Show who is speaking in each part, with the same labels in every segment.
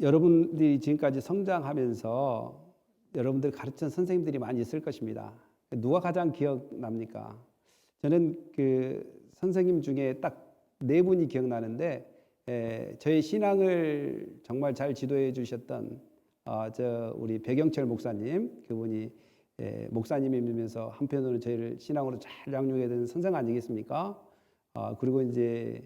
Speaker 1: 여러분들이 지금까지 성장하면서 여러분들 가르친 선생님들이 많이 있을 것입니다. 누가 가장 기억납니까? 저는 그 선생님 중에 딱 네 분이 기억나는데, 저의 신앙을 정말 잘 지도해 주셨던 우리 백영철 목사님, 그분이 목사님이면서 한편으로는 저희를 신앙으로 잘 양육해 준 선생 아니겠습니까? 그리고 이제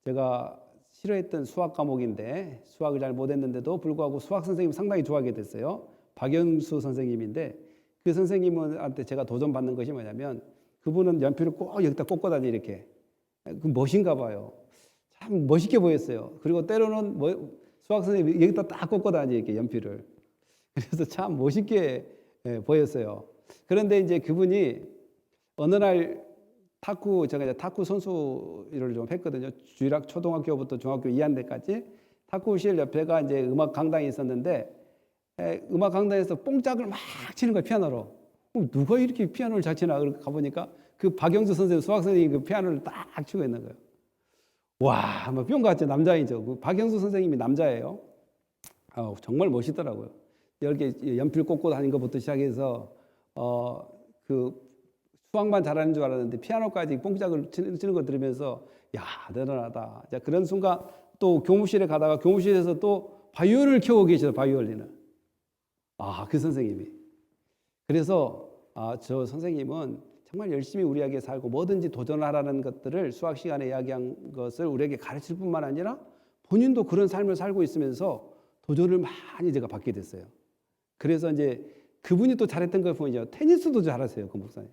Speaker 1: 제가 싫어했던 수학 과목인데 수학을 잘 못했는데도 불구하고 수학 선생님 상당히 좋아하게 됐어요. 박영수 선생님인데, 그 선생님한테 제가 도전받는 것이 뭐냐면, 그분은 연필을 꼭 여기다 꽂고 다니 이렇게. 그 멋인가 봐요. 참 멋있게 보였어요. 그리고 때로는 수학 선생님이 여기다 딱 꽂고 다니 이렇게 연필을. 그래서 참 멋있게 보였어요. 그런데 이제 그분이 어느 날 제가 이제 탁구 선수를 좀 했거든요. 주일학 초등학교부터 중학교 2학년까지 탁구실 옆에가 이제 음악 강당이 있었는데, 음악 강당에서 뽕짝을 막 치는 거예요, 피아노로. 누가 이렇게 피아노를 잘 치나 가보니까 그 박영수 선생님, 수학 선생님이 그 피아노를 딱 치고 있는 거예요. 와, 뭐 뿅같이 남자이죠. 그 박영수 선생님이 남자예요. 정말 멋있더라고요. 이렇게 연필 꽂고 다닌 것부터 시작해서 그 수학만 잘하는 줄 알았는데 피아노까지 뽕짝을 치는 거 들으면서, 야, 대단하다. 자, 그런 순간 또 교무실에 가다가 교무실에서 또 바이올린을 켜고 계셔요. 바이올린을. 그 선생님이. 그래서 저 선생님은 정말 열심히 우리에게 살고 뭐든지 도전하라는 것들을 수학 시간에 이야기한 것을 우리에게 가르칠 뿐만 아니라 본인도 그런 삶을 살고 있으면서 도전을 많이 제가 받게 됐어요. 그래서 이제 그분이 또 잘했던 걸 보면요, 테니스도 잘하세요. 그 목사님.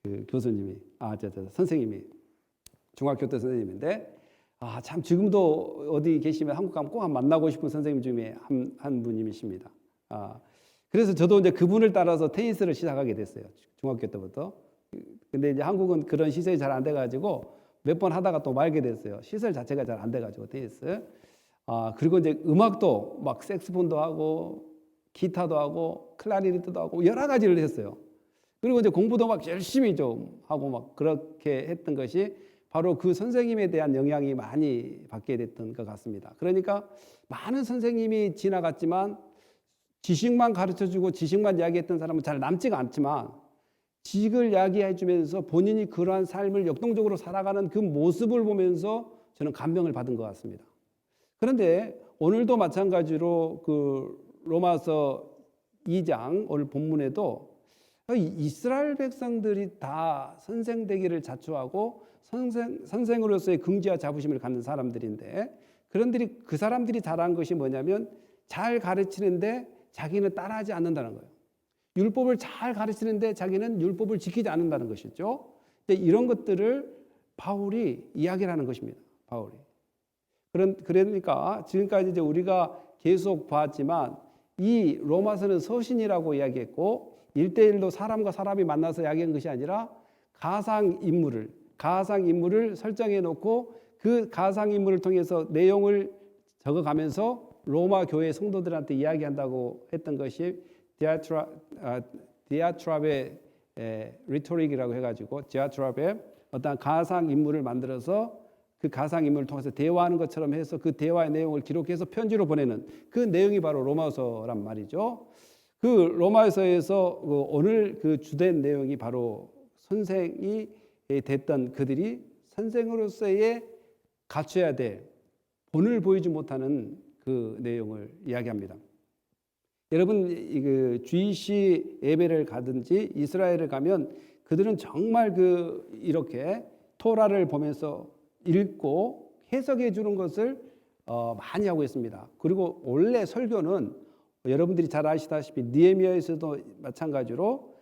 Speaker 1: 그 교수님이. 선생님이. 중학교 때 선생님인데, 참 지금도 어디 계시면 한국 가면 꼭 만나고 싶은 선생님 중에 한 분이십니다. 그래서 저도 이제 그분을 따라서 테니스를 시작하게 됐어요. 중학교 때부터. 근데 이제 한국은 그런 시설이 잘 안 돼가지고 몇 번 하다가 또 말게 됐어요. 시설 자체가 잘 안 돼가지고 테니스. 그리고 이제 음악도 막 색스폰도 하고 기타도 하고 클라리넷도 하고 여러 가지를 했어요. 그리고 이제 공부도 막 열심히 좀 하고 막 그렇게 했던 것이 바로 그 선생님에 대한 영향이 많이 받게 됐던 것 같습니다. 그러니까 많은 선생님이 지나갔지만 지식만 가르쳐주고 지식만 이야기했던 사람은 잘 남지가 않지만, 지식을 이야기해 주면서 본인이 그러한 삶을 역동적으로 살아가는 그 모습을 보면서 저는 감명을 받은 것 같습니다. 그런데 오늘도 마찬가지로 그 로마서 2장 오늘 본문에도 이스라엘 백성들이 다 선생 되기를 자초하고 선생으로서의 긍지와 자부심을 갖는 사람들인데, 그런데 그 사람들이 잘한 것이 뭐냐면 잘 가르치는데 자기는 따라하지 않는다는 거예요. 율법을 잘 가르치는데 자기는 율법을 지키지 않는다는 것이죠. 근데 이런 것들을 바울이 이야기를 하는 것입니다. 바울이. 그러니까 지금까지 이제 우리가 계속 봤지만, 이 로마서는 서신이라고 이야기했고 1대1로 사람과 사람이 만나서 이야기한 것이 아니라 가상인물을 설정해 놓고 그 가상인물을 통해서 내용을 적어가면서 로마 교회 성도들한테 이야기한다고 했던 것이 디아트랍의 리토릭이라고 해가지고, 디아트랍의 어떤 가상인물을 만들어서 그 가상인물을 통해서 대화하는 것처럼 해서 그 대화의 내용을 기록해서 편지로 보내는 그 내용이 바로 로마서란 말이죠. 그 로마서에서 오늘 그 주된 내용이 바로 선생이 됐던 그들이 선생으로서의 갖춰야 될 본을 보이지 못하는 그 내용을 이야기합니다. 여러분, 그 주일시 예배를 가든지 이스라엘을 가면 그들은 정말 이렇게 토라를 보면서 읽고 해석해 주는 것을 많이 하고 있습니다. 그리고 원래 설교는 여러분들이 잘 아시다시피 느헤미야에서도 마찬가지로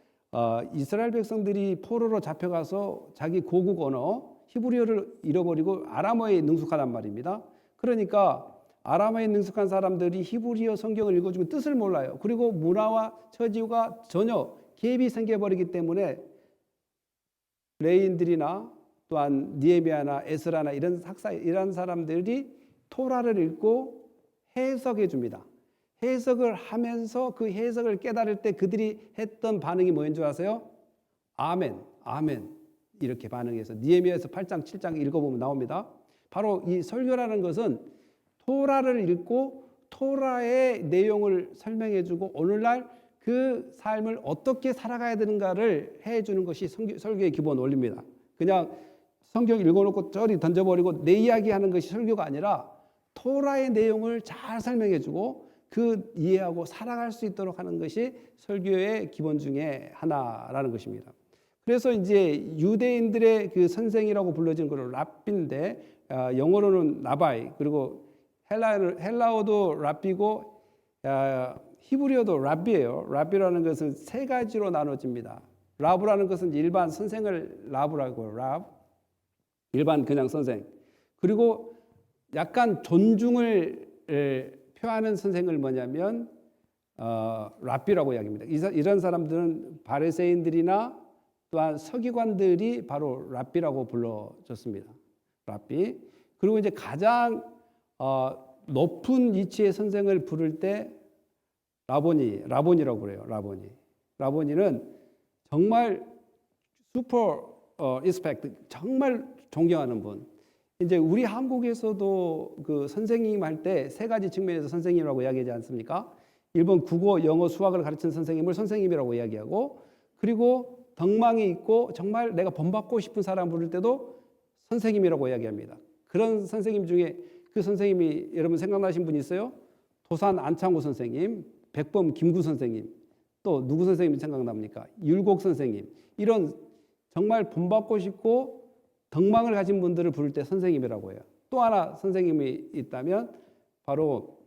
Speaker 1: 이스라엘 백성들이 포로로 잡혀가서 자기 고국 언어 히브리어를 잃어버리고 아람어에 능숙하단 말입니다. 그러니까 아람어에 능숙한 사람들이 히브리어 성경을 읽어주면 뜻을 몰라요. 그리고 문화와 처지가 전혀 갭이 생겨버리기 때문에 레인들이나 또한 니에미아나 에스라나 이런 사람들이 토라를 읽고 해석해 줍니다. 해석을 하면서 그 해석을 깨달을 때 그들이 했던 반응이 뭐인 줄 아세요? 아멘, 아멘 이렇게 반응해서 니에미아에서 8장 7장 읽어보면 나옵니다. 바로 이 설교라는 것은 토라를 읽고 토라의 내용을 설명해주고 오늘날 그 삶을 어떻게 살아가야 되는가를 해주는 것이 설교의 기본 원리입니다. 그냥 성경 읽어놓고 저리 던져버리고 내 이야기하는 것이 설교가 아니라 토라의 내용을 잘 설명해주고 그 이해하고 살아갈 수 있도록 하는 것이 설교의 기본 중에 하나라는 것입니다. 그래서 이제 유대인들의 그 선생이라고 불러지는 것은 랍비인데 영어로는 라바이, 그리고 헬라어도 랍비고 히브리어도 랍비예요. 랍비라는 것은 세 가지로 나눠집니다. 라브라는 것은 일반 선생을 라브라고 랍, 일반 그냥 선생. 그리고 약간 존중을 표하는 선생을 뭐냐면 랍비라고 이야기합니다. 이런 사람들은 바리새인들이나 또한 서기관들이 바로 랍비라고 불러줬습니다. 랍비. 그리고 이제 가장 높은 위치의 선생을 부를 때 라보니라고 그래요. 라보니는 정말 슈퍼 리스펙트, 정말 존경하는 분. 이제 우리 한국에서도 그 선생님 할 때 세 가지 측면에서 선생님이라고 이야기하지 않습니까? 일본 국어, 영어, 수학을 가르치는 선생님을 선생님이라고 이야기하고, 그리고 덕망이 있고 정말 내가 본받고 싶은 사람 부를 때도 선생님이라고 이야기합니다. 그런 선생님 중에 그 선생님이 여러분 생각나신 분 있어요? 도산 안창호 선생님, 백범 김구 선생님, 또 누구 선생님이 생각납니까? 율곡 선생님. 이런 정말 본받고 싶고 덕망을 가진 분들을 부를 때 선생님이라고 해요. 또 하나 선생님이 있다면 바로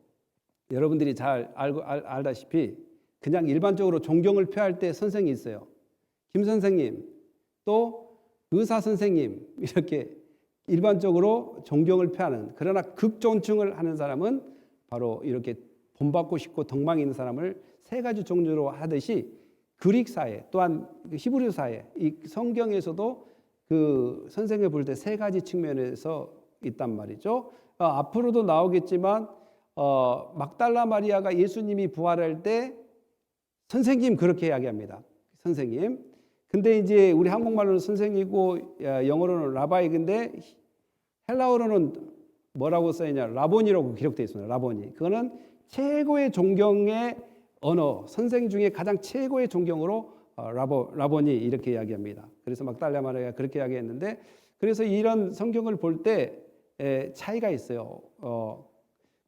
Speaker 1: 여러분들이 잘 알다시피 그냥 일반적으로 존경을 표할 때 선생이 있어요. 김 선생님, 또 의사 선생님, 이렇게 일반적으로 존경을 표하는, 그러나 극존칭을 하는 사람은 바로 이렇게 본받고 싶고 덕망이 있는 사람을 세 가지 종류로 하듯이 그릭 사회 또한 히브리 사회, 이 성경에서도 그 선생을 부를 때 세 가지 측면에서 있단 말이죠. 앞으로도 나오겠지만 막달라 마리아가 예수님이 부활할 때 선생님 그렇게 이야기합니다. 선생님. 근데 이제 우리 한국말로는 선생이고 영어로는 라바이, 근데 헬라어로는 뭐라고 써있냐? 라보니라고 기록되어 있습니다. 라보니. 그거는 최고의 존경의 언어, 선생 중에 가장 최고의 존경으로 라보니 이렇게 이야기합니다. 그래서 막달라 마리아가 그렇게 이야기했는데, 그래서 이런 성경을 볼 때 차이가 있어요.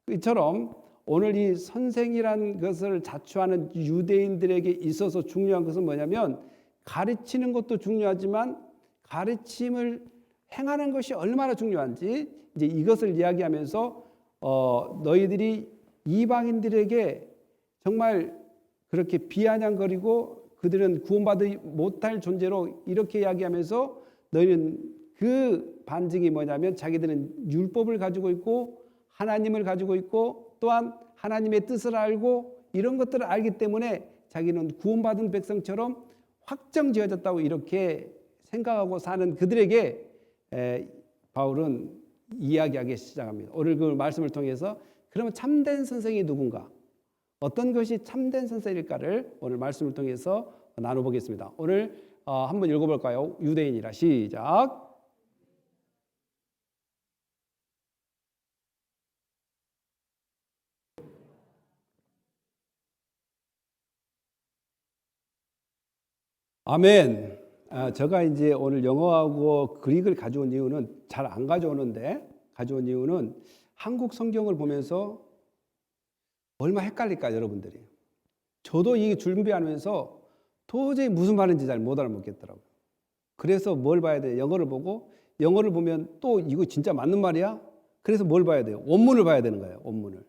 Speaker 1: 이처럼 오늘 이 선생이라는 것을 자처하는 유대인들에게 있어서 중요한 것은 뭐냐면 가르치는 것도 중요하지만 가르침을 행하는 것이 얼마나 중요한지 이제 이것을 이야기하면서 너희들이 이방인들에게 정말 그렇게 비아냥거리고 그들은 구원받지 못할 존재로 이렇게 이야기하면서 너희는 그 반증이 뭐냐면 자기들은 율법을 가지고 있고 하나님을 가지고 있고 또한 하나님의 뜻을 알고 이런 것들을 알기 때문에 자기는 구원받은 백성처럼 확정지어졌다고 이렇게 생각하고 사는 그들에게 바울은 이야기하기 시작합니다. 오늘 그 말씀을 통해서 그러면 참된 선생이 누군가, 어떤 것이 참된 선생일까를 오늘 말씀을 통해서 나눠보겠습니다. 오늘 한번 읽어볼까요? 유대인이라 시작. 아멘. 제가 이제 오늘 영어하고 그릭을 가져온 이유는 잘 안 가져오는데 가져온 이유는 한국 성경을 보면서 얼마 헷갈릴까 여러분들이. 저도 이 준비하면서 도저히 무슨 말인지 잘 못 알아먹겠더라고요. 그래서 뭘 봐야 돼요? 영어를 보고 영어를 보면 또 이거 진짜 맞는 말이야? 그래서 뭘 봐야 돼요? 원문을 봐야 되는 거예요. 원문을.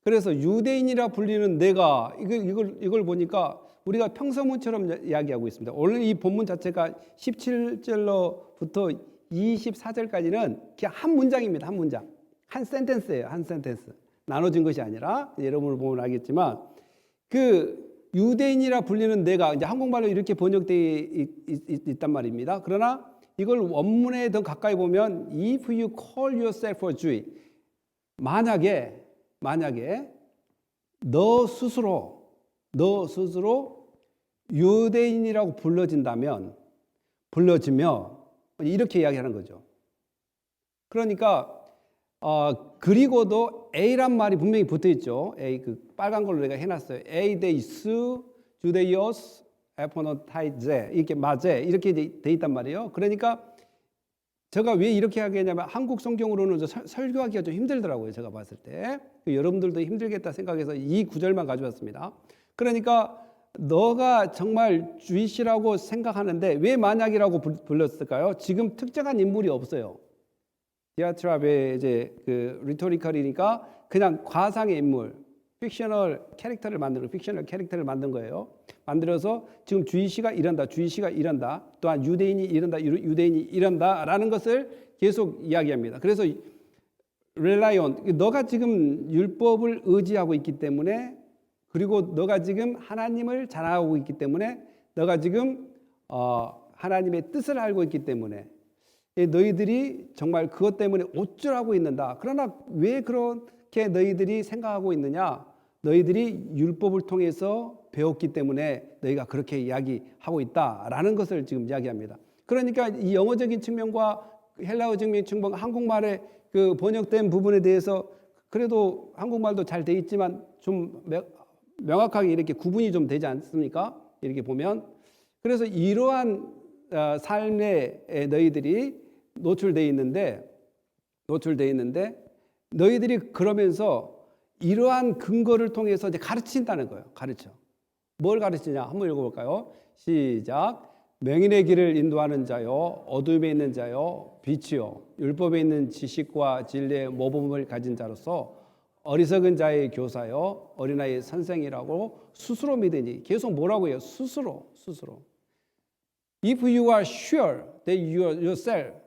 Speaker 1: 그래서 유대인이라 불리는 내가 이걸 보니까 우리가 평서문처럼 이야기하고 있습니다. 오늘 이 본문 자체가 17절로부터 24절까지는 그냥 한 문장입니다. 한 문장. 한 센텐스예요. 한 센텐스. 나눠진 것이 아니라 여러분을 보면 알겠지만 그 유대인이라 불리는 내가 이제 한국말로 이렇게 번역되어 있단 말입니다. 그러나 이걸 원문에 더 가까이 보면 if you call yourself a Jew, 만약에 너 스스로 유대인이라고 불러지며 이렇게 이야기하는 거죠. 그러니까 그리고도 A란 말이 분명히 붙어 있죠. A 그 빨간 걸로 내가 해놨어요. A 데이스 주데이오스 에포노타이제 이렇게 마제 이렇게 돼 있단 말이에요. 그러니까 제가 왜 이렇게 하게 했냐면 한국 성경으로는 설교하기가 좀 힘들더라고요. 제가 봤을 때 여러분들도 힘들겠다 생각해서 이 구절만 가져왔습니다. 그러니까 너가 정말 주이시라고 생각하는데 왜 만약이라고 불렀을까요? 지금 특정한 인물이 없어요. 디아트랍의 이제 그 리토리컬이니까 그냥 과상의 인물, 픽셔널 캐릭터를 만든 거예요. 만들어서 지금 주이시가 이런다, 주이시가 이런다, 또한 유대인이 이런다, 유대인이 이런다라는 것을 계속 이야기합니다. 그래서 rely on, 너가 지금 율법을 의지하고 있기 때문에, 그리고 너가 지금 하나님을 자랑하고 있기 때문에, 너가 지금 하나님의 뜻을 알고 있기 때문에 너희들이 정말 그것 때문에 어쩌라고 있는다. 그러나 왜 그렇게 너희들이 생각하고 있느냐? 너희들이 율법을 통해서 배웠기 때문에 너희가 그렇게 이야기하고 있다라는 것을 지금 이야기합니다. 그러니까 이 영어적인 측면과 헬라어적인 측면, 한국말의 그 번역된 부분에 대해서 그래도 한국말도 잘 돼 있지만 좀 명확하게 이렇게 구분이 좀 되지 않습니까? 이렇게 보면. 그래서 이러한 삶에 너희들이 노출되어 있는데 너희들이 그러면서 이러한 근거를 통해서 이제 가르친다는 거예요. 가르쳐. 뭘 가르치냐? 한번 읽어볼까요? 시작. 명인의 길을 인도하는 자요, 어둠에 있는 자요, 빛이요, 율법에 있는 지식과 진리의 모범을 가진 자로서 어리석은 자의 교사요, 어린아이의 선생이라고 스스로 믿으니. 계속 뭐라고 해요? 스스로. If you are sure that you are yourself.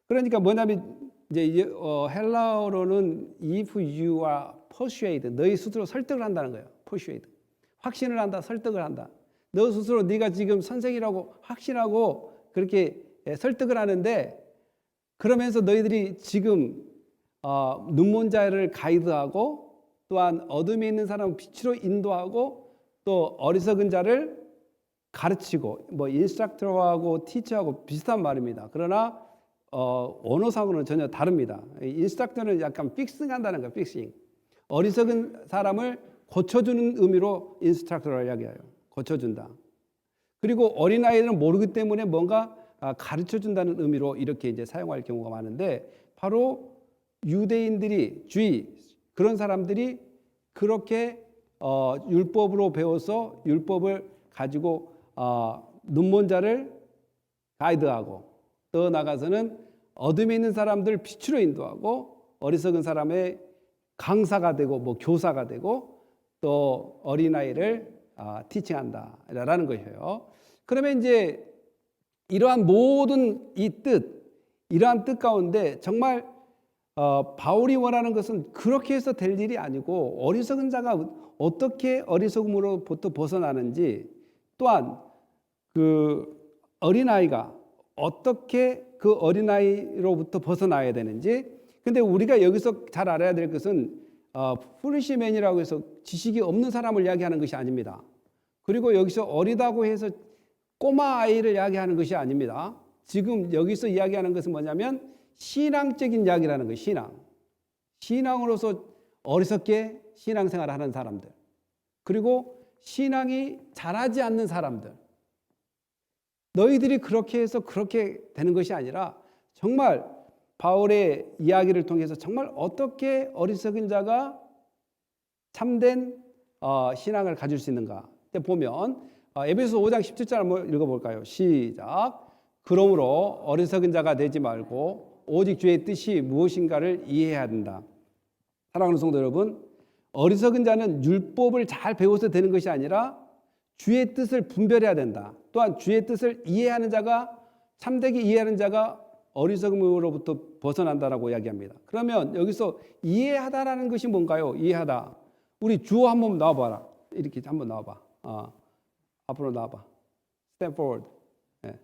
Speaker 1: 그러니까 뭐냐면 이제 헬라어로는 if you are persuaded, 너희 스스로 설득을 한다는 거예요. persuade. 확신을 한다, 설득을 한다. 너 스스로 네가 지금 선생이라고 확신하고 그렇게 설득을 하는데, 그러면서 너희들이 지금 눈먼 자를 가이드하고, 또한 어둠에 있는 사람을 빛으로 인도하고, 또 어리석은 자를 가르치고, 뭐 인스트럭터하고 티처하고 비슷한 말입니다. 그러나 언어상으로는 전혀 다릅니다. 인스트럭터는 약간 픽싱한다는 거예요. 픽싱. 어리석은 사람을 고쳐주는 의미로 인스트럭터를 이야기해요. 고쳐준다. 그리고 어린아이들은 모르기 때문에 뭔가 가르쳐준다는 의미로 이렇게 이제 사용할 경우가 많은데, 바로 유대인들이, 그런 사람들이 그렇게 율법으로 배워서 율법을 가지고 눈먼 자를 가이드하고, 더 나아가서는 어둠에 있는 사람들 빛으로 인도하고, 어리석은 사람의 강사가 되고 뭐 교사가 되고, 또 어린아이를 티칭한다라는 것이에요. 그러면 이제 이러한 모든 이러한 뜻 가운데 정말 바울이 원하는 것은 그렇게 해서 될 일이 아니고, 어리석은 자가 어떻게 어리석음으로부터 벗어나는지, 또한 그 어린아이가 어떻게 그 어린아이로부터 벗어나야 되는지. 근데 우리가 여기서 잘 알아야 될 것은 푸리시맨이라고 해서 지식이 없는 사람을 이야기하는 것이 아닙니다. 그리고 여기서 어리다고 해서 꼬마 아이를 이야기하는 것이 아닙니다. 지금 여기서 이야기하는 것은 뭐냐면 신앙적인 이야기라는 거예요. 신앙으로서 어리석게 신앙생활을 하는 사람들, 그리고 신앙이 자라지 않는 사람들, 너희들이 그렇게 해서 그렇게 되는 것이 아니라 정말 바울의 이야기를 통해서 정말 어떻게 어리석은 자가 참된 신앙을 가질 수 있는가 보면, 에베소서 5장 17절 한번 읽어볼까요? 시작. 그러므로 어리석은 자가 되지 말고 오직 주의 뜻이 무엇인가를 이해해야 된다. 사랑하는 성도 여러분, 어리석은 자는 율법을 잘 배워서 되는 것이 아니라 주의 뜻을 분별해야 된다. 또한 주의 뜻을 이해하는 자가, 참되게 이해하는 자가 어리석음으로부터 벗어난다라고 이야기합니다. 그러면 여기서 이해하다라는 것이 뭔가요? 이해하다. 우리 주어 한번 나와봐라. 이렇게 한번 나와봐. 앞으로 나와봐. Step forward. 네.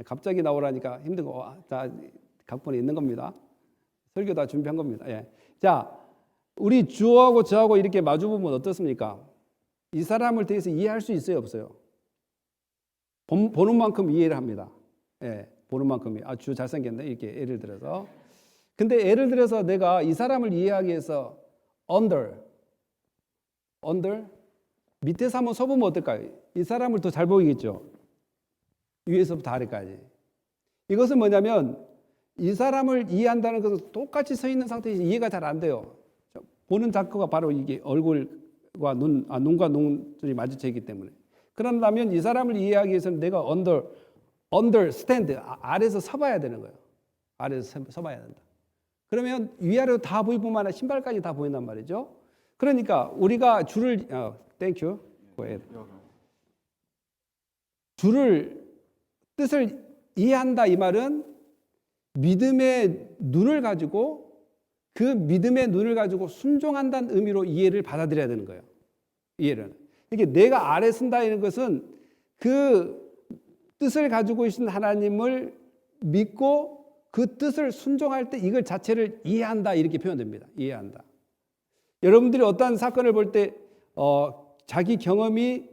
Speaker 1: 갑자기 나오라니까 힘들고, 자, 각본에 있는 겁니다. 설교 다 준비한 겁니다. 예. 자, 우리 주어하고 저하고 이렇게 마주보면 어떻습니까? 이 사람을 대해서 이해할 수 있어요, 없어요? 보는 만큼 이해를 합니다. 예, 보는 만큼이. 주 잘생겼네. 이렇게 예를 들어서. 근데 예를 들어서 내가 이 사람을 이해하기 위해서 under 밑에서 한번 써보면 어떨까요? 이 사람을 더 잘 보이겠죠? 위에서부터 아래까지. 이것은 뭐냐면 이 사람을 이해한다는 것은 똑같이 서 있는 상태에서 이해가 잘 안 돼요. 보는 작가가 바로 이게 얼굴과 눈과 눈이 마주치기 때문에. 그런다면 이 사람을 이해하기 위해서는 내가 understand, 아래에서 서봐야 되는 거예요. 아래에서 서봐야 된다. 그러면 위아래로 다 보일 뿐만 아니라 신발까지 다 보인단 말이죠. 그러니까 우리가 thank you. Go ahead. 줄을 뜻을 이해한다 이 말은 믿음의 눈을 가지고 그 믿음의 눈을 가지고 순종한다는 의미로 이해를 받아들여야 되는 거예요. 이해를. 이게 내가 아래 쓴다 이런 것은 그 뜻을 가지고 계신 하나님을 믿고 그 뜻을 순종할 때 이걸 자체를 이해한다 이렇게 표현됩니다. 이해한다. 여러분들이 어떤 사건을 볼 때 자기 경험이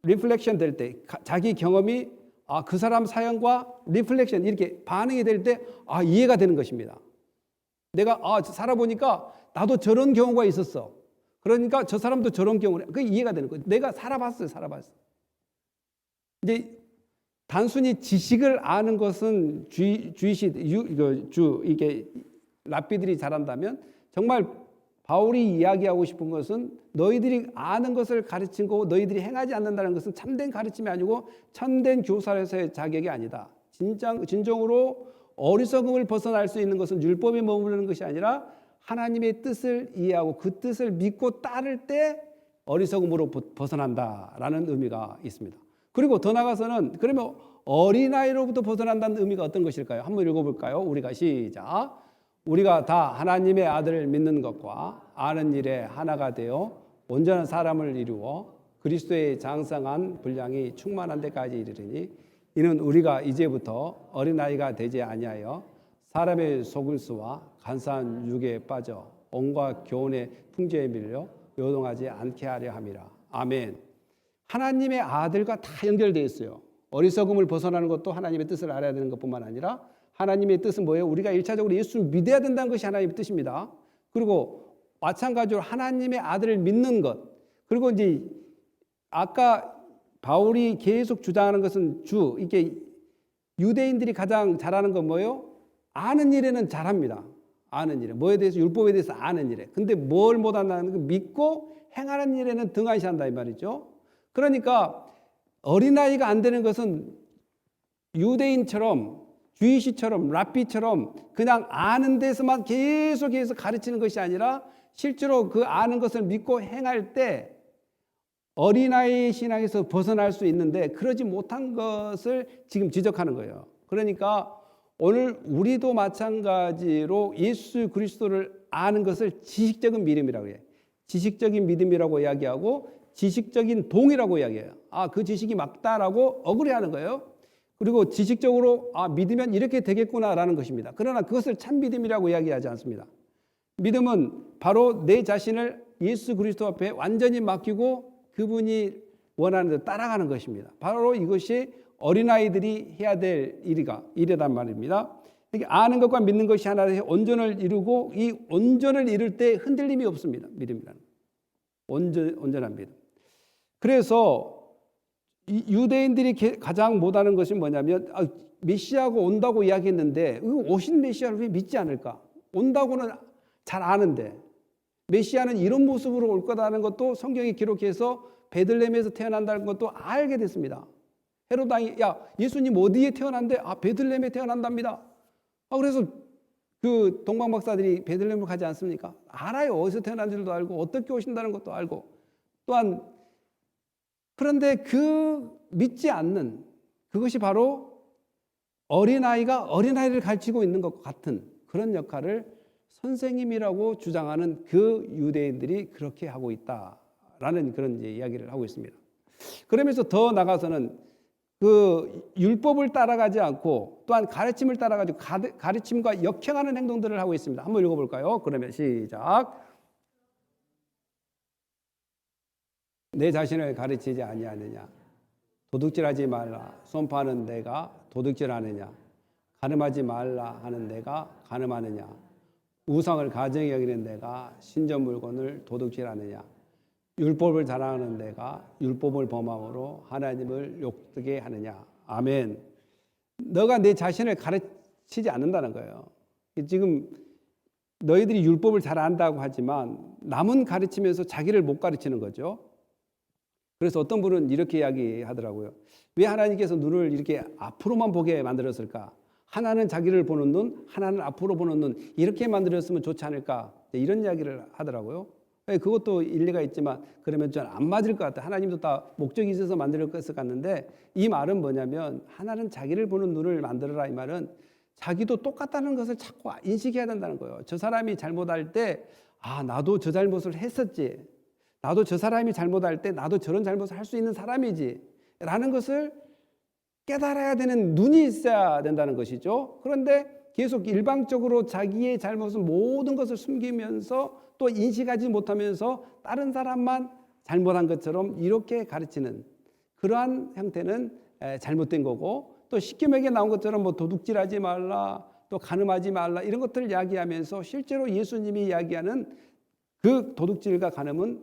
Speaker 1: 리플렉션 될 때, 자기 경험이 그 사람 사연과 리플렉션 이렇게 반응이 될 때 이해가 되는 것입니다. 내가 살아보니까 나도 저런 경우가 있었어. 그러니까 저 사람도 저런 경우래. 그게 이해가 되는 거예요. 내가 살아봤어요. 이제 단순히 지식을 아는 것은 이게 랍비들이 잘한다면 정말 바울이 이야기하고 싶은 것은 너희들이 아는 것을 가르친 거고 너희들이 행하지 않는다는 것은 참된 가르침이 아니고 참된 교사로서의 자격이 아니다. 진정으로 어리석음을 벗어날 수 있는 것은 율법에 머무르는 것이 아니라 하나님의 뜻을 이해하고 그 뜻을 믿고 따를 때 어리석음으로 벗어난다라는 의미가 있습니다. 그리고 더 나아가서는 그러면 어린아이로부터 벗어난다는 의미가 어떤 것일까요? 한번 읽어볼까요? 우리가 시작. 우리가 다 하나님의 아들을 믿는 것과 아는 일에 하나가 되어 온전한 사람을 이루어 그리스도의 장성한 분량이 충만한 데까지 이르리니 이는 우리가 이제부터 어린아이가 되지 아니하여 사람의 속을수와 간사한 유혹에 빠져 온갖 교훈의 풍조에 밀려 요동하지 않게 하려 함이라. 아멘. 하나님의 아들과 다 연결되어 있어요. 어리석음을 벗어나는 것도 하나님의 뜻을 알아야 되는 것뿐만 아니라 하나님의 뜻은 뭐예요? 우리가 1차적으로 예수를 믿어야 된다는 것이 하나님의 뜻입니다. 그리고 마찬가지로 하나님의 아들을 믿는 것. 그리고 이제 아까 바울이 계속 주장하는 것은 이게 유대인들이 가장 잘하는 건 뭐예요? 아는 일에는 잘합니다. 아는 일에. 뭐에 대해서? 율법에 대해서 아는 일에. 근데 뭘 못한다는 거 믿고 행하는 일에는 등한시한다 이 말이죠. 그러니까 어린아이가 안 되는 것은 유대인처럼 주이시처럼 랍비처럼 그냥 아는 데서만 계속해서 가르치는 것이 아니라 실제로 그 아는 것을 믿고 행할 때 어린아이 신앙에서 벗어날 수 있는데 그러지 못한 것을 지금 지적하는 거예요. 그러니까 오늘 우리도 마찬가지로 예수 그리스도를 아는 것을 지식적인 믿음이라고 해요. 지식적인 믿음이라고 이야기하고 지식적인 동의라고 이야기해요. 그 지식이 맞다라고 어그리하는 거예요. 그리고 지식적으로 믿으면 이렇게 되겠구나라는 것입니다. 그러나 그것을 참 믿음이라고 이야기하지 않습니다. 믿음은 바로 내 자신을 예수 그리스도 앞에 완전히 맡기고 그분이 원하는 대로 따라가는 것입니다. 바로 이것이 어린아이들이 해야 될 일이란 말입니다. 아는 것과 믿는 것이 하나의 온전을 이루고 이 온전을 이룰 때 흔들림이 없습니다. 믿음이라는 온전한 믿음. 그래서 유대인들이 가장 못하는 것이 뭐냐면 메시아가 온다고 이야기했는데 오신 메시아를 왜 믿지 않을까? 온다고는 잘 아는데 메시아는 이런 모습으로 올 거다는 것도 성경이 기록해서 베들레헴에서 태어난다는 것도 알게 됐습니다. 헤롯 왕이 예수님 어디에 태어난대? 베들레헴에 태어난답니다. 그래서 그 동방 박사들이 베들레헴을 가지 않습니까? 알아요. 어디서 태어난 줄도 알고 어떻게 오신다는 것도 알고 또한 그런데 믿지 않는 그것이 바로 어린아이가 어린아이를 가르치고 있는 것과 같은 그런 역할을 선생님이라고 주장하는 그 유대인들이 그렇게 하고 있다라는 그런 이야기를 하고 있습니다. 그러면서 더 나가서는 그 율법을 따라가지 않고 또한 가르침을 따라가지고 가르침과 역행하는 행동들을 하고 있습니다. 한번 읽어볼까요? 그러면 시작. 내 자신을 가르치지 아니하느냐? 도둑질하지 말라. 손파는 내가 도둑질하느냐? 간음하지 말라 하는 내가 간음하느냐? 우상을 가증히 여기는 내가 신전 물건을 도둑질하느냐? 율법을 자랑하는 내가 율법을 범함으로 하나님을 욕되게 하느냐? 아멘. 너가 내 자신을 가르치지 않는다는 거예요. 지금 너희들이 율법을 잘 안다고 하지만 남은 가르치면서 자기를 못 가르치는 거죠. 그래서 어떤 분은 이렇게 이야기하더라고요. 왜 하나님께서 눈을 이렇게 앞으로만 보게 만들었을까? 하나는 자기를 보는 눈, 하나는 앞으로 보는 눈, 이렇게 만들었으면 좋지 않을까? 이런 이야기를 하더라고요. 그것도 일리가 있지만 그러면 좀 안 맞을 것 같아요. 하나님도 다 목적이 있어서 만들 것을 같는데, 이 말은 뭐냐면 하나는 자기를 보는 눈을 만들어라, 이 말은 자기도 똑같다는 것을 자꾸 인식해야 된다는 거예요. 저 사람이 잘못할 때 나도 저 잘못을 했었지, 나도 저 사람이 잘못할 때 나도 저런 잘못을 할 수 있는 사람이지 라는 것을 깨달아야 되는 눈이 있어야 된다는 것이죠. 그런데 계속 일방적으로 자기의 잘못은 모든 것을 숨기면서 또 인식하지 못하면서 다른 사람만 잘못한 것처럼 이렇게 가르치는 그러한 형태는 잘못된 거고, 또 십계명에 나온 것처럼 뭐 도둑질하지 말라, 또 간음하지 말라 이런 것들을 이야기하면서 실제로 예수님이 이야기하는 그 도둑질과 간음은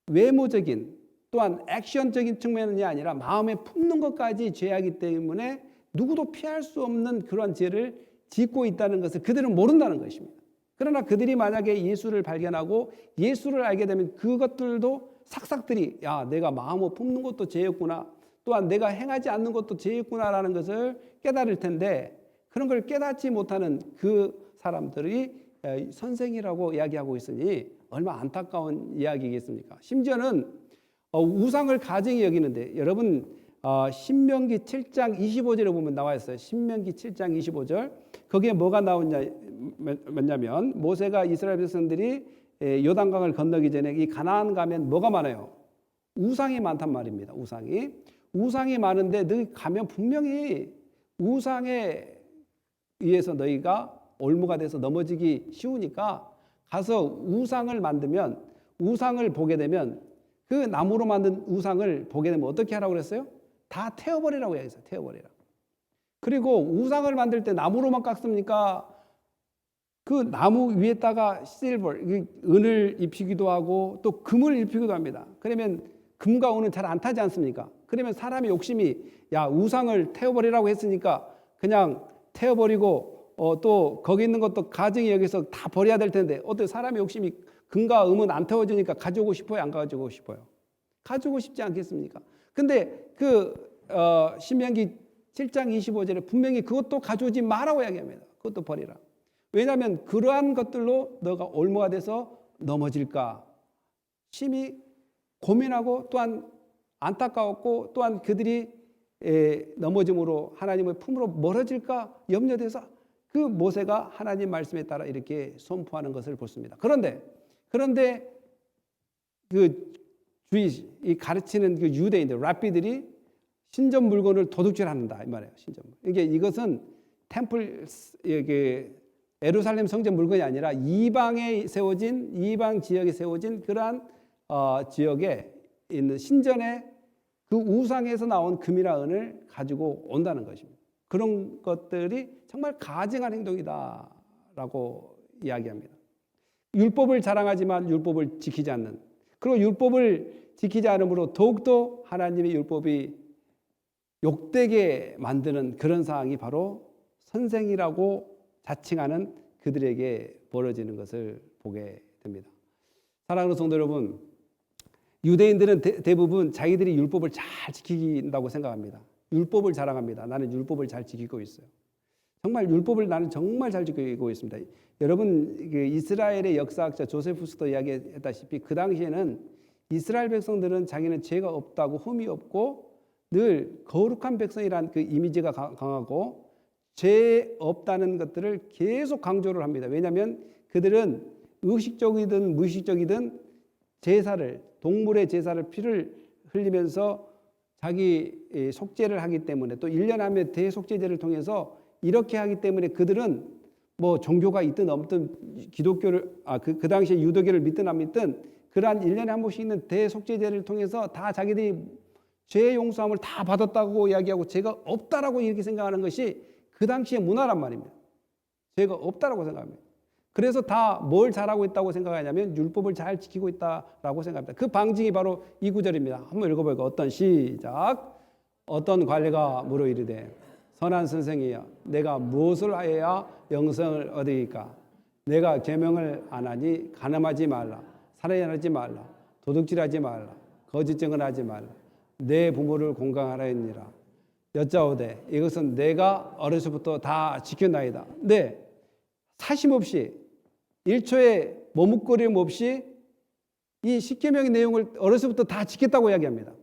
Speaker 1: 외모적인 또한 액션적인 측면이 아니라 마음에 품는 것까지 죄이기 때문에 누구도 피할 수 없는 그런 죄를 짓고 있다는 것을 그들은 모른다는 것입니다. 그러나 그들이 만약에 예수를 발견하고 예수를 알게 되면 그것들도 삭삭들이 내가 마음을 품는 것도 죄였구나, 또한 내가 행하지 않는 것도 죄였구나라는 것을 깨달을 텐데, 그런 걸 깨닫지 못하는 그 사람들이 선생이라고 이야기하고 있으니 얼마나 안타까운 이야기겠습니까? 심지어는 우상을 가증히 여기는데, 여러분 신명기 7장 25절에 보면 나와 있어요. 신명기 7장 25절. 거기에 뭐가 뭐냐면 모세가 이스라엘 백성들이 요단강을 건너기 전에 이 가나안 가면 뭐가 많아요? 우상이 많단 말입니다. 우상이 많은데 너희 가면 분명히 우상에 의해서 너희가 올무가 돼서 넘어지기 쉬우니까 가서 우상을 만들면, 우상을 보게 되면 그 나무로 만든 우상을 보게 되면 어떻게 하라고 그랬어요? 다 태워버리라고 얘기했어요. 태워버리라. 그리고 우상을 만들 때 나무로만 깎습니까? 그 나무 위에다가 실버, 은을 입히기도 하고 또 금을 입히기도 합니다. 그러면 금과 은은 잘 안 타지 않습니까? 그러면 사람의 욕심이 우상을 태워버리라고 했으니까 그냥 태워버리고 또 거기 있는 것도 가증히 여기서 다 버려야 될 텐데, 어떻게 사람의 욕심이 금과 음은 안 태워지니까 가지고 싶어요? 안 가지고 싶어요? 가지고 싶지 않겠습니까? 근데 신명기 7장 25절에 분명히 그것도 가져오지 마라고 이야기합니다. 그것도 버리라. 왜냐하면 그러한 것들로 너가 올무가 돼서 넘어질까 심히 고민하고 또한 안타까웠고, 또한 그들이 넘어짐으로 하나님의 품으로 멀어질까 염려돼서 그 모세가 하나님 말씀에 따라 이렇게 선포하는 것을 보습니다. 그런데 그 이 가르치는 그 유대인들, 랍비들이 신전 물건을 도둑질한다 이 말이에요. 신전 물건. 이것은 템플, 예루살렘 성전 물건이 아니라 이방 지역에 세워진 그러한 지역에 있는 신전에 그 우상에서 나온 금이나 은을 가지고 온다는 것입니다. 그런 것들이 정말 가증한 행동이다라고 이야기합니다. 율법을 자랑하지만 율법을 지키지 않는, 그리고 율법을 지키지 않으므로 더욱더 하나님의 율법이 욕되게 만드는 그런 상황이 바로 선생이라고 자칭하는 그들에게 벌어지는 것을 보게 됩니다. 사랑하는 성도 여러분, 유대인들은 대부분 자기들이 율법을 잘 지킨다고 생각합니다. 율법을 자랑합니다. 나는 율법을 잘 지키고 있어요. 정말 율법을 나는 정말 잘 지키고 있습니다. 여러분, 이스라엘의 역사학자 조세푸스도 이야기했다시피 그 당시에는 이스라엘 백성들은 자기는 죄가 없다고, 흠이 없고 늘 거룩한 백성이라는 그 이미지가 강하고 죄 없다는 것들을 계속 강조를 합니다. 왜냐하면 그들은 의식적이든 무의식적이든 동물의 제사를 피를 흘리면서 자기 속죄를 하기 때문에, 또 1년에 한 번 대속죄제를 통해서 이렇게 하기 때문에 그들은 뭐 종교가 있든 없든 기독교를 그 당시에 유도교를 믿든 안 믿든 그러한 1년에 한 번씩 있는 대속죄제를 통해서 다 자기들이 죄의 용서함을 다 받았다고 이야기하고 죄가 없다라고 이렇게 생각하는 것이 그 당시의 문화란 말입니다. 죄가 없다라고 생각합니다. 그래서 다 뭘 잘하고 있다고 생각하냐면 율법을 잘 지키고 있다라고 생각합니다. 그 방증이 바로 이 구절입니다. 한번 읽어볼까요? 시작. 어떤 관리가 물어 이르되 선한 선생이여 내가 무엇을 하여야 영생을 얻으리까? 내가 계명을 안 하니 간음하지 말라, 살인하지 말라, 도둑질하지 말라, 거짓 증언하지 말라, 내 부모를 공경하라 했니라. 여짜오되 이것은 내가 어려서부터 다 지켰나이다. 네, 사심 없이 1초의 머뭇거림 없이 이 십계명의 내용을 어려서부터 다 지켰다고 이야기합니다.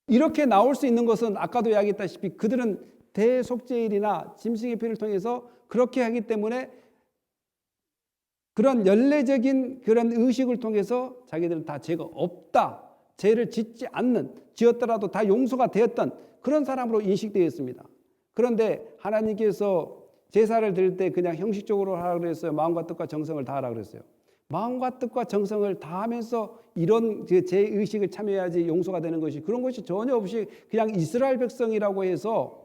Speaker 1: 이렇게 나올 수 있는 것은 아까도 이야기했다시피 그들은 대속죄일이나 짐승의 피를 통해서 그렇게 하기 때문에 그런 연례적인 그런 의식을 통해서 자기들은 다 죄가 없다, 죄를 짓지 않는, 지었더라도 다 용서가 되었던 그런 사람으로 인식되어 있습니다. 그런데 하나님께서 제사를 드릴 때 그냥 형식적으로 하라고 그랬어요? 마음과 뜻과 정성을 다하라고 그랬어요? 마음과 뜻과 정성을 다하면서 이런 제의식을 참여해야지 용서가 되는 것이, 그런 것이 전혀 없이 그냥 이스라엘 백성이라고 해서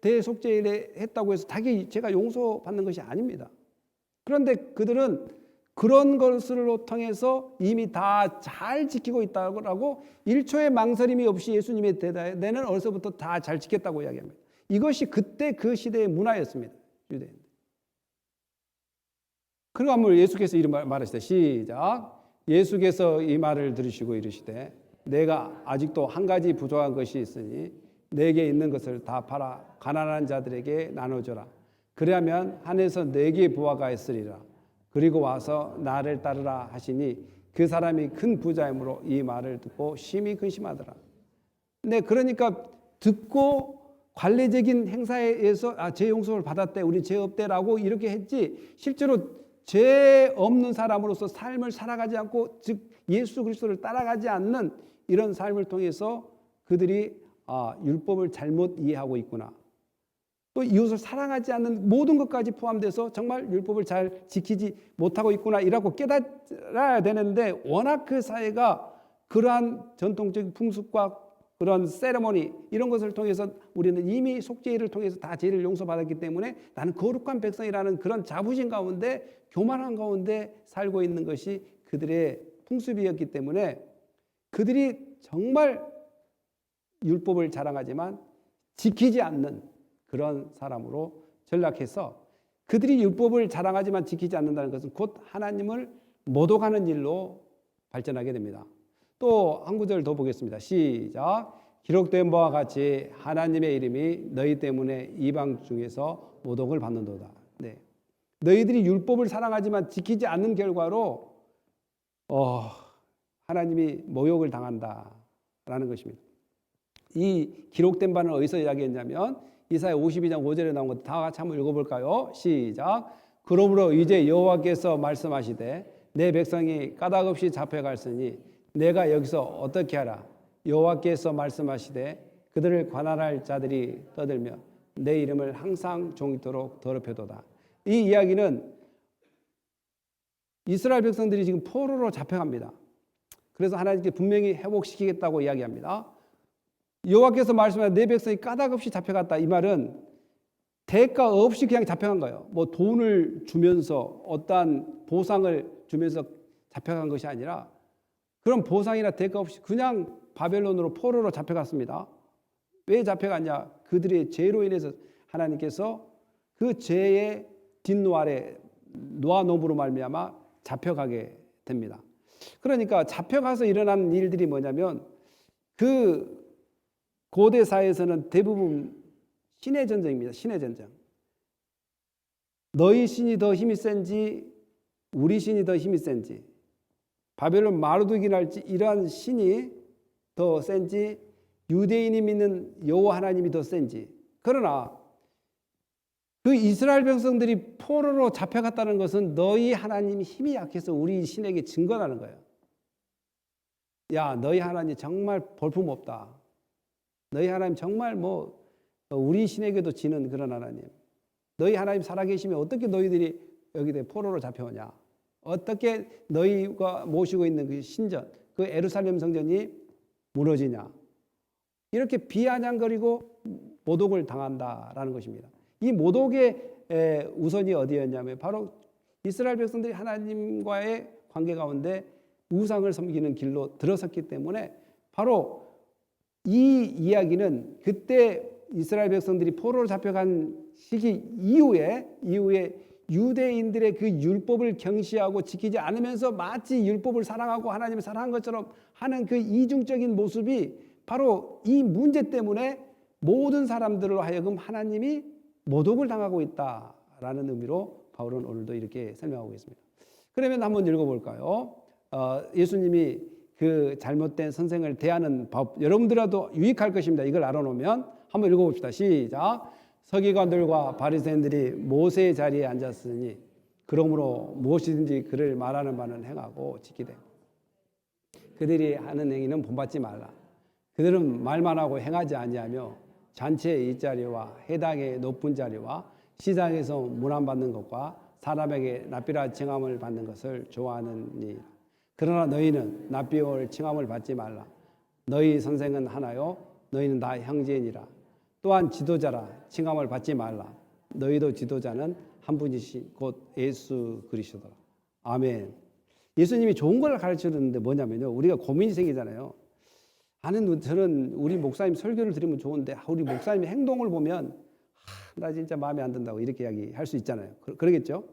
Speaker 1: 대속죄일에 했다고 해서 자기 죄가 용서받는 것이 아닙니다. 그런데 그들은 그런 것을 통해서 이미 다 잘 지키고 있다고 1초의 망설임이 없이 예수님의 대대는 어려서부터 다 잘 지켰다고 이야기합니다. 이것이 그때 그 시대의 문화였습니다. 유대인. 그리고 한번 예수께서 이런 말하시되 시작. 예수께서 이 말을 들으시고 이르시되 내가 아직도 한 가지 부족한 것이 있으니 내게 있는 것을 다 팔아 가난한 자들에게 나눠줘라. 그리하면 하늘에서 내게 보화가 있으리라. 그리고 와서 나를 따르라 하시니 그 사람이 큰 부자이므로 이 말을 듣고 심히 근심하더라. 네, 그러니까 듣고 관례적인 행사에 의해서 죄 용서를 받았대, 우리 죄 없대라고 이렇게 했지, 실제로 죄 없는 사람으로서 삶을 살아가지 않고, 즉 예수 그리스도를 따라가지 않는 이런 삶을 통해서 그들이 율법을 잘못 이해하고 있구나, 또 이웃을 사랑하지 않는 모든 것까지 포함돼서 정말 율법을 잘 지키지 못하고 있구나 이라고 깨달아야 되는데, 워낙 그 사회가 그러한 전통적인 풍습과 그런 세레모니 이런 것을 통해서 우리는 이미 속죄일을 통해서 다 죄를 용서받았기 때문에 나는 거룩한 백성이라는 그런 자부심 가운데, 교만한 가운데 살고 있는 것이 그들의 풍습이었기 때문에 그들이 정말 율법을 자랑하지만 지키지 않는 그런 사람으로 전락해서, 그들이 율법을 자랑하지만 지키지 않는다는 것은 곧 하나님을 모독하는 일로 발전하게 됩니다. 또 한 구절 더 보겠습니다. 시작. 기록된 바와 같이 하나님의 이름이 너희 때문에 이방 중에서 모독을 받는도다. 네. 너희들이 율법을 사랑하지만 지키지 않는 결과로 하나님이 모욕을 당한다라는 것입니다. 이 기록된 바는 어디서 이야기했냐면 이사야 52장 5절에 나온 것 다 같이 한번 읽어볼까요? 시작. 그러므로 이제 여호와께서 말씀하시되 내 백성이 까닭 없이 잡혀갔으니 내가 여기서 어떻게 하라? 여호와께서 말씀하시되 그들을 관할할 자들이 떠들며 내 이름을 항상 종이토록 더럽혀도다. 이 이야기는 이스라엘 백성들이 지금 포로로 잡혀갑니다. 그래서 하나님께 분명히 회복시키겠다고 이야기합니다. 여호와께서 말씀하시되 내 백성이 까닭 없이 잡혀갔다. 이 말은 대가 없이 그냥 잡혀간 거예요. 뭐 돈을 주면서 어떠한 보상을 주면서 잡혀간 것이 아니라 그런 보상이나 대가 없이 그냥 바벨론으로 포로로 잡혀갔습니다. 왜 잡혀갔냐? 그들의 죄로 인해서 하나님께서 그 죄의 진노 아래 노아노부로 말미암아 잡혀가게 됩니다. 그러니까 잡혀가서 일어난 일들이 뭐냐면 그 고대 사회에서는 대부분 신의 전쟁입니다. 신의 전쟁. 너희 신이 더 힘이 센지 우리 신이 더 힘이 센지, 바벨론 마르두기랄지 이러한 신이 더 센지, 유대인이 믿는 여호와 하나님이 더 센지. 그러나 그 이스라엘 백성들이 포로로 잡혀갔다는 것은 너희 하나님이 힘이 약해서 우리 신에게 증거하는 거예요. 야, 너희 하나님 정말 볼품없다. 너희 하나님 정말 우리 신에게도 지는 그런 하나님. 너희 하나님 살아계시면 어떻게 너희들이 여기에 포로로 잡혀오냐? 어떻게 너희가 모시고 있는 그 신전, 그 예루살렘 성전이 무너지냐? 이렇게 비아냥거리고 모독을 당한다라는 것입니다. 이 모독의 우선이 어디였냐면 바로 이스라엘 백성들이 하나님과의 관계 가운데 우상을 섬기는 길로 들어섰기 때문에 바로 이 이야기는 그때 이스라엘 백성들이 포로로 잡혀간 시기 이후에 유대인들의 그 율법을 경시하고 지키지 않으면서 마치 율법을 사랑하고 하나님을 사랑한 것처럼 하는 그 이중적인 모습이 바로 이 문제 때문에 모든 사람들로 하여금 하나님이 모독을 당하고 있다라는 의미로 바울은 오늘도 이렇게 설명하고 있습니다. 그러면 한번 읽어볼까요? 예수님이 그 잘못된 선생을 대하는 법, 여러분들도 유익할 것입니다. 이걸 알아놓으면 한번 읽어봅시다. 시작. 서기관들과 바리새인들이 모세의 자리에 앉았으니 그러므로 무엇이든지 그를 말하는 바는 행하고 지키되 그들이 하는 행위는 본받지 말라. 그들은 말만 하고 행하지 아니하며 잔치의 일자리와 해당의 높은 자리와 시장에서 문안받는 것과 사람에게 납비라 칭함을 받는 것을 좋아하느니 그러나 너희는 납비올 칭함을 받지 말라. 너희 선생은 하나요 너희는 다 형제이니라. 또한 지도자라 칭함을 받지 말라. 너희도 지도자는 한 분이신 곧 예수 그리스도라. 아멘. 예수님이 좋은 걸 가르치는데 뭐냐면요, 우리가 고민이 생기잖아요. 저는 우리 목사님 설교를 들으면 좋은데 우리 목사님의 행동을 보면 나 진짜 마음에 안 든다고 이렇게 이야기할 수 있잖아요. 그러겠죠?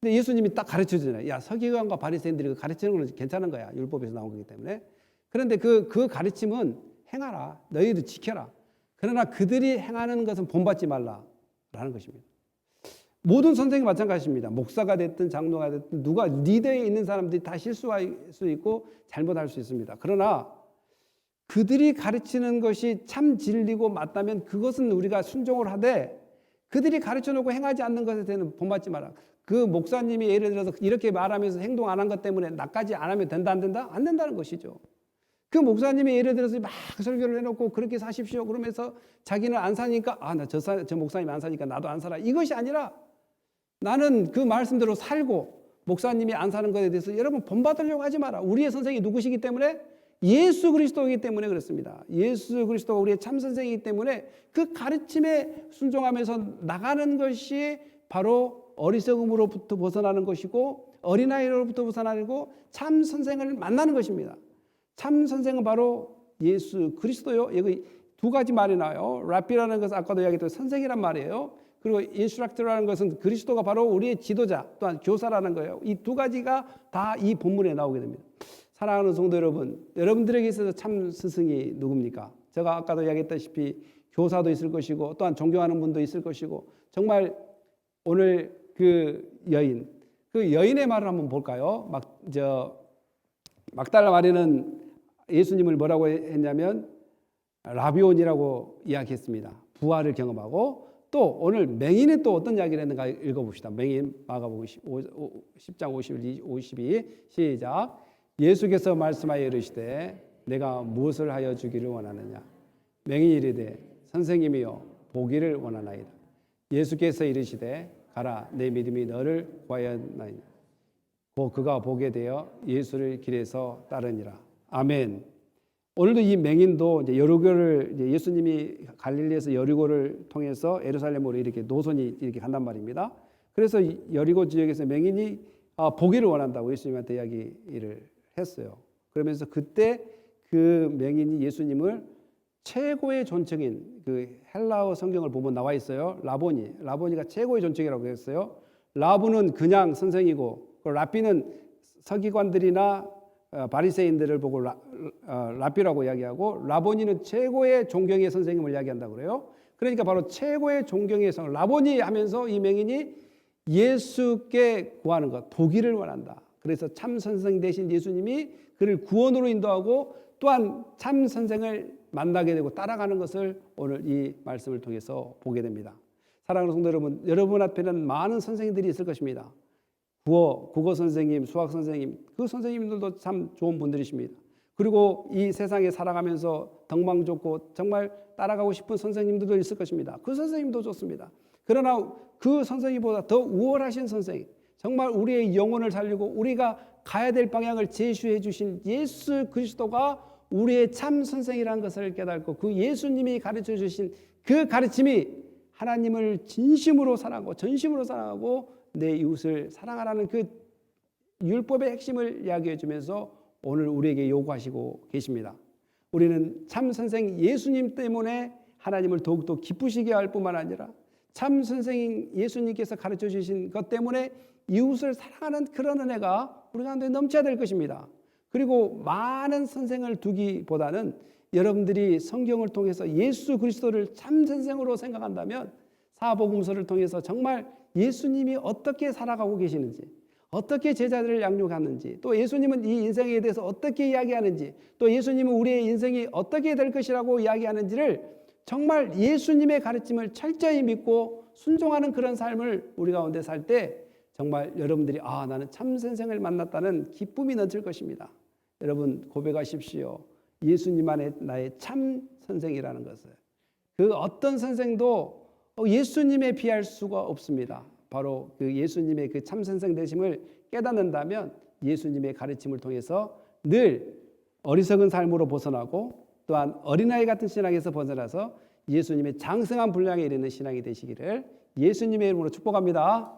Speaker 1: 근데 예수님이 딱 가르쳐주잖아요. 야, 서기관과 바리새인들이 가르치는 건 괜찮은 거야. 율법에서 나온 거기 때문에. 그런데 그 가르침은 행하라. 너희도 지켜라. 그러나 그들이 행하는 것은 본받지 말라라는 것입니다. 모든 선생이 마찬가지입니다. 목사가 됐든 장로가 됐든 누가 리더에 있는 사람들이 다 실수할 수 있고 잘못할 수 있습니다. 그러나 그들이 가르치는 것이 참 진리고 맞다면 그것은 우리가 순종을 하되 그들이 가르쳐놓고 행하지 않는 것에 대해서는 본받지 마라. 그 목사님이 예를 들어서 이렇게 말하면서 행동 안 한 것 때문에 나까지 안 하면 된다 안 된다? 안 된다는 것이죠. 그 목사님이 예를 들어서 막 설교를 해놓고 그렇게 사십시오 그러면서 자기는 안 사니까 저 목사님이 안 사니까 나도 안 살아. 이것이 아니라 나는 그 말씀대로 살고 목사님이 안 사는 것에 대해서 여러분 본받으려고 하지 마라. 우리의 선생이 누구시기 때문에? 예수 그리스도이기 때문에 그렇습니다. 예수 그리스도가 우리의 참 선생이기 때문에 그 가르침에 순종하면서 나가는 것이 바로 어리석음으로부터 벗어나는 것이고 어린아이로부터 벗어나고 참 선생을 만나는 것입니다. 참 선생은 바로 예수 그리스도요. 여기 두 가지 말이 나와요. 랍비라는 것은 아까도 이야기했던 선생이란 말이에요. 그리고 인스트럭터라는 것은 그리스도가 바로 우리의 지도자 또한 교사라는 거예요. 이 두 가지가 다 이 본문에 나오게 됩니다. 사랑하는 성도 여러분, 여러분들에게 있어서 참 스승이 누굽니까? 제가 아까도 이야기했다시피 교사도 있을 것이고 또한 존경하는 분도 있을 것이고 정말 오늘 그 여인의 말을 한번 볼까요? 막달라 마리는 예수님을 뭐라고 했냐면 라비온이라고 이야기했습니다. 부활을 경험하고 또 오늘 맹인은 또 어떤 이야기를 했는가 읽어봅시다. 맹인 마가복음 10장 52 시작. 예수께서 말씀하여 이르시되 내가 무엇을 하여 주기를 원하느냐. 맹인이 이르되 선생님이여 보기를 원하나이다. 예수께서 이르시되 가라 내 믿음이 너를 구하였나이다. 그가 보게 되어 예수를 길에서 따르니라. 아멘. 오늘도 이 맹인도 이제 여리고를 예수님이 갈릴리에서 여리고를 통해서 예루살렘으로 이렇게 노선이 이렇게 간단 말입니다. 그래서 여리고 지역에서 맹인이 보기를 원한다고 예수님한테 이야기를 했어요. 그러면서 그때 그 맹인이 예수님을 최고의 존칭인 그 헬라어 성경을 보면 나와 있어요. 라보니가 최고의 존칭이라고 했어요. 라부는 그냥 선생이고 랍비는 서기관들이나 바리새인들을 보고 랍비라고 이야기하고 라보니는 최고의 존경의 선생님을 이야기한다고 그래요. 그러니까 바로 최고의 존경의 성 라보니 하면서 이 맹인이 예수께 구하는 것, 보기를 원한다. 그래서 참 선생 대신 예수님이 그를 구원으로 인도하고 또한 참 선생을 만나게 되고 따라가는 것을 오늘 이 말씀을 통해서 보게 됩니다. 사랑하는 성도 여러분, 여러분 앞에는 많은 선생님들이 있을 것입니다. 국어 선생님, 수학 선생님, 그 선생님들도 참 좋은 분들이십니다. 그리고 이 세상에 살아가면서 덕망 좋고 정말 따라가고 싶은 선생님들도 있을 것입니다. 그 선생님도 좋습니다. 그러나 그 선생님보다 더 우월하신 선생님, 정말 우리의 영혼을 살리고 우리가 가야 될 방향을 제시해 주신 예수 그리스도가 우리의 참 선생이라는 것을 깨닫고 그 예수님이 가르쳐 주신 그 가르침이 하나님을 진심으로 사랑하고 전심으로 사랑하고 내 이웃을 사랑하라는 그 율법의 핵심을 이야기해 주면서 오늘 우리에게 요구하시고 계십니다. 우리는 참 선생 예수님 때문에 하나님을 더욱더 기쁘시게 할 뿐만 아니라 참 선생님 예수님께서 가르쳐 주신 것 때문에 이웃을 사랑하는 그런 은혜가 우리 가운데 넘쳐야 될 것입니다. 그리고 많은 선생을 두기보다는 여러분들이 성경을 통해서 예수 그리스도를 참 선생으로 생각한다면 사복음서를 통해서 정말 예수님이 어떻게 살아가고 계시는지, 어떻게 제자들을 양육하는지, 또 예수님은 이 인생에 대해서 어떻게 이야기하는지, 또 예수님은 우리의 인생이 어떻게 될 것이라고 이야기하는지를 정말 예수님의 가르침을 철저히 믿고 순종하는 그런 삶을 우리 가운데 살 때 정말 여러분들이 나는 참 선생을 만났다는 기쁨이 넘칠 것입니다. 여러분 고백하십시오. 예수님 안에 나의 참 선생이라는 것을. 그 어떤 선생도 예수님에 비할 수가 없습니다. 바로 그 예수님의 그 참 선생 되심을 깨닫는다면 예수님의 가르침을 통해서 늘 어리석은 삶으로 벗어나고 또한 어린아이 같은 신앙에서 벗어나서 예수님의 장성한 분량에 이르는 신앙이 되시기를 예수님의 이름으로 축복합니다.